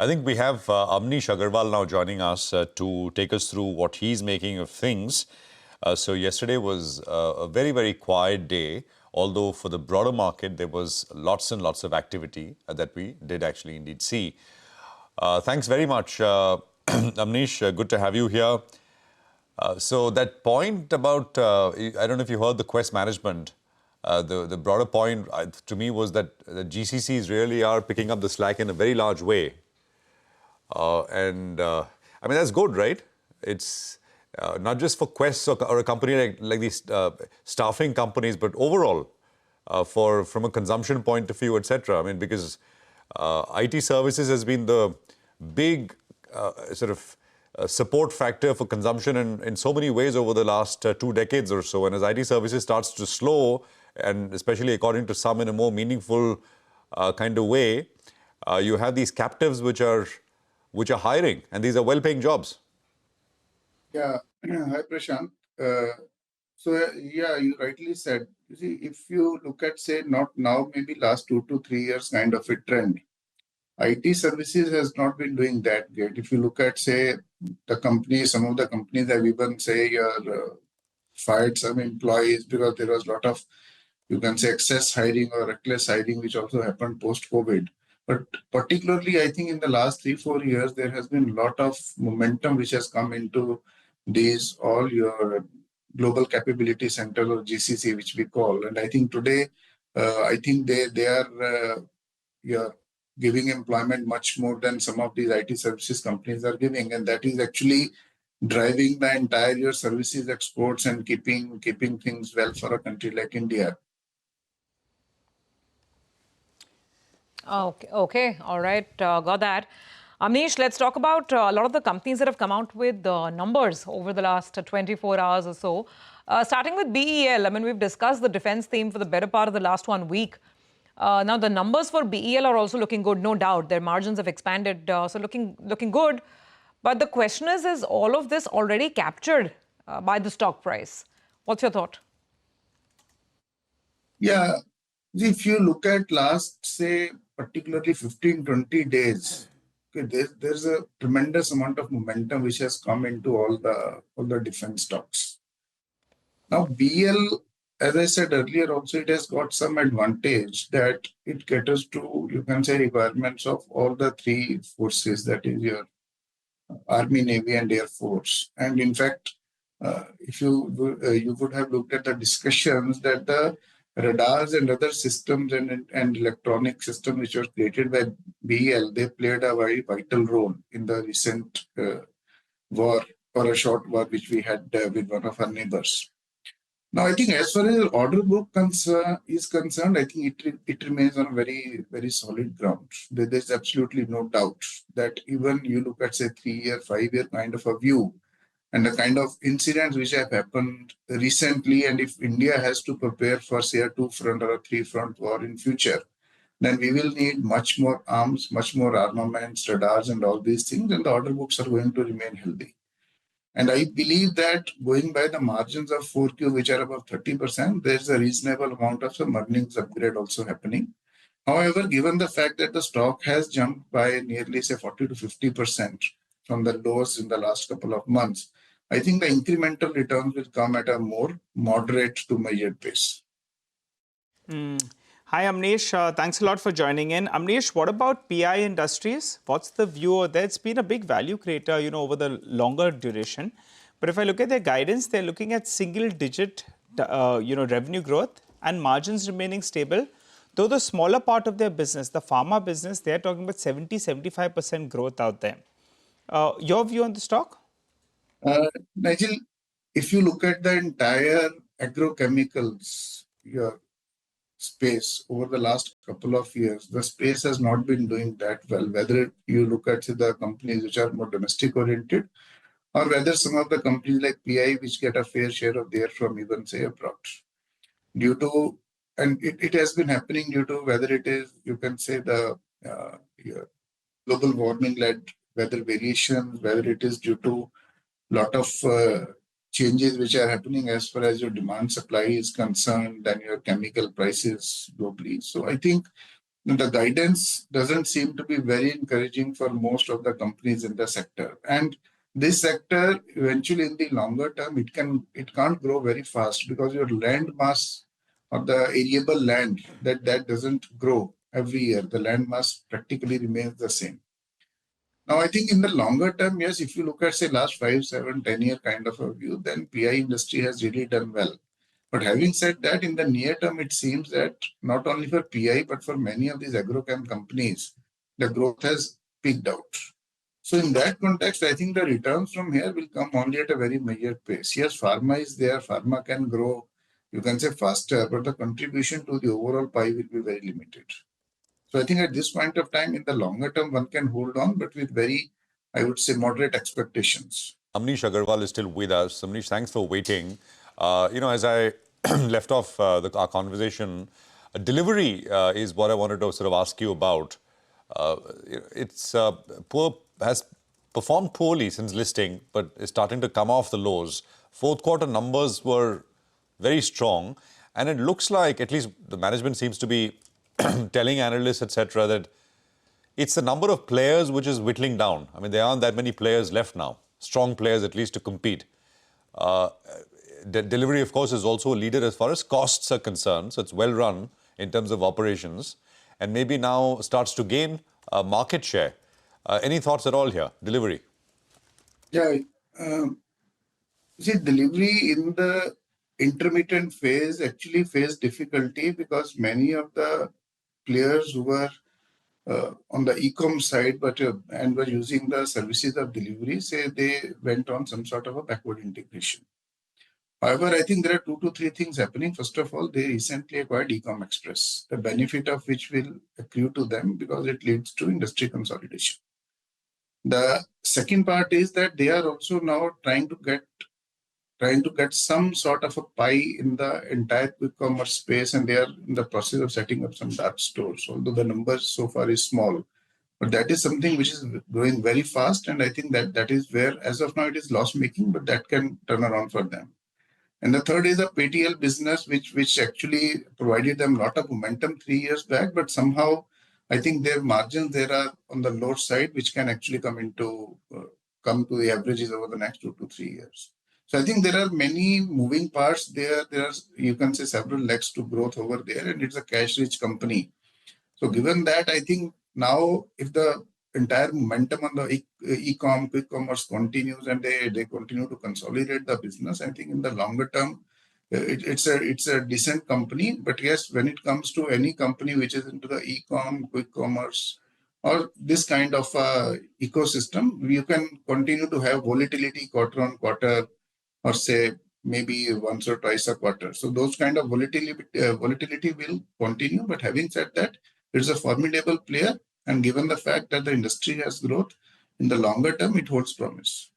I think we have Amnish Aggarwal now joining us to take us through what he's making of things. So yesterday was a very, very quiet day, although for the broader market, there was lots and lots of activity that we did actually indeed see. Thanks very much, Amnish. Good to have you here. So that point about, I don't know if you heard the Quest management, the broader point to me was that the GCCs really are picking up the slack in a very large way. I mean, that's good, right? It's not just for Quest or a company like these staffing companies, but overall from a consumption point of view, etc. I mean, because IT services has been the big support factor for consumption in so many ways over the last 2 decades or so. And as IT services starts to slow, and especially according to some in a more meaningful kind of way, you have these captives which are hiring, and these are well-paying jobs. Yeah, hi Prashant. Yeah, you rightly said. You see, if you look at, say, not now, maybe last 2 to 3 years kind of a trend, IT services has not been doing that great. If you look at, say, some of the companies have even, say, fired some employees because there was a lot of, you can say, excess hiring or reckless hiring, which also happened post-COVID. But particularly, I think in the last 3-4 years, there has been a lot of momentum which has come into these, all your global capability center or GCC, which we call. And I think today, I think they are giving employment much more than some of these IT services companies are giving. And that is actually driving the entire your services exports and keeping things well for a country like India. Okay, all right, got that. Amnish, let's talk about a lot of the companies that have come out with numbers over the last 24 hours or so. Starting with BEL, I mean, we've discussed the defense theme for the better part of the last 1 week. Now, the numbers for BEL are also looking good, no doubt. Their margins have expanded, so looking good. But the question is all of this already captured by the stock price? What's your thought? Yeah, if you look at last, say, particularly 15-20 days, okay, there's a tremendous amount of momentum which has come into all the defense stocks. Now, BL, as I said earlier, also it has got some advantage that it caters to, you can say, requirements of all the three forces, that is your Army, Navy, and Air Force. And in fact, if you would have looked at the discussions that the radars and other systems and electronic systems which were created by BEL, they played a very vital role in the recent war, or a short war which we had with one of our neighbors. Now, I think as far as the order book is concerned, I think it remains on very, very solid ground. There's absolutely no doubt that even you look at, say, 3-year, 5-year kind of a view, and the kind of incidents which have happened recently, and if India has to prepare for, say, a 2-front or a 3-front war in future, then we will need much more arms, much more armaments, radars, and all these things, and the order books are going to remain healthy. And I believe that going by the margins of 4Q, which are about 30%, there's a reasonable amount of some earnings upgrade also happening. However, given the fact that the stock has jumped by nearly, say, 40 to 50% from the lows in the last couple of months, I think the incremental returns will come at a more moderate to measured pace. Hi, Amnish. Thanks a lot for joining in. Amnish, what about PI Industries? What's the view there? It's been a big value creator, over the longer duration. But if I look at their guidance, they're looking at single-digit, revenue growth and margins remaining stable. Though the smaller part of their business, the pharma business, they're talking about 70-75% growth out there. Your view on the stock? Nigel, if you look at the entire agrochemicals space over the last couple of years, the space has not been doing that well. Whether you look at the companies which are more domestic oriented, or whether some of the companies like PI which get a fair share of their from even, say, abroad. And it has been happening due to whether it is, you can say, the global warming-led weather variations, whether it is due to a lot of changes which are happening as far as your demand supply is concerned and your chemical prices globally. So I think The guidance doesn't seem to be very encouraging for most of the companies in the sector. And this sector, eventually in the longer term, it can't grow very fast because your land mass or the arable land that doesn't grow every year. The land mass practically remains the same. Now, I think in the longer term, yes, if you look at say last 5, 7, 10-year kind of a view, then PI industry has really done well. But having said that, in the near term, it seems that not only for PI, but for many of these agrochem companies, the growth has peaked out. So in that context, I think the returns from here will come only at a very measured pace. Yes, pharma is there, pharma can grow, you can say faster, but the contribution to the overall pie will be very limited. So I think at this point of time, in the longer term, one can hold on, but with very, I would say, moderate expectations. Amnish Aggarwal is still with us. Amnish, thanks for waiting. As I left off our conversation, delivery is what I wanted to sort of ask you about. It's has performed poorly since listing, but is starting to come off the lows. Fourth quarter numbers were very strong, and it looks like, at least the management seems to be telling analysts, etc., that it's the number of players which is whittling down. I mean, there aren't that many players left now, strong players at least to compete. Delivery, of course, is also a leader as far as costs are concerned, so it's well run in terms of operations, and maybe now starts to gain market share. Any thoughts at all here? Delivery. Yeah, see, delivery in the intermittent phase actually faced difficulty because many of the players who were on the e-com side and were using the services of delivery, say they went on some sort of a backward integration. However, I think there are 2 to 3 things happening. First of all, they recently acquired Ecom Express, the benefit of which will accrue to them because it leads to industry consolidation. The second part is that they are also now trying to get some sort of a pie in the entire quick commerce space, and they are in the process of setting up some dark stores, although the numbers so far is small. But that is something which is growing very fast, and I think that is where, as of now, it is loss-making, but that can turn around for them. And the third is a PTL business, which actually provided them a lot of momentum 3 years back, but somehow I think their margins there are on the lower side, which can actually come to the averages over the next 2 to 3 years. So I think there are many moving parts there. There are, you can say, several legs to growth over there, and it's a cash-rich company. So given that, I think now if the entire momentum on the e-com, quick commerce continues and they continue to consolidate the business, I think in the longer term, it's a decent company. But yes, when it comes to any company which is into the e-com, quick commerce, or this kind of ecosystem, you can continue to have volatility quarter on quarter, or say maybe once or twice a quarter. So those kind of volatility will continue. But having said that, it's a formidable player, and given the fact that the industry has growth, in the longer term, it holds promise.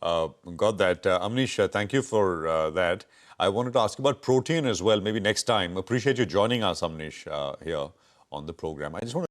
Got that. Amnish, thank you for that. I wanted to ask about protein as well, maybe next time. Appreciate you joining us, Amnish, here on the program. I just want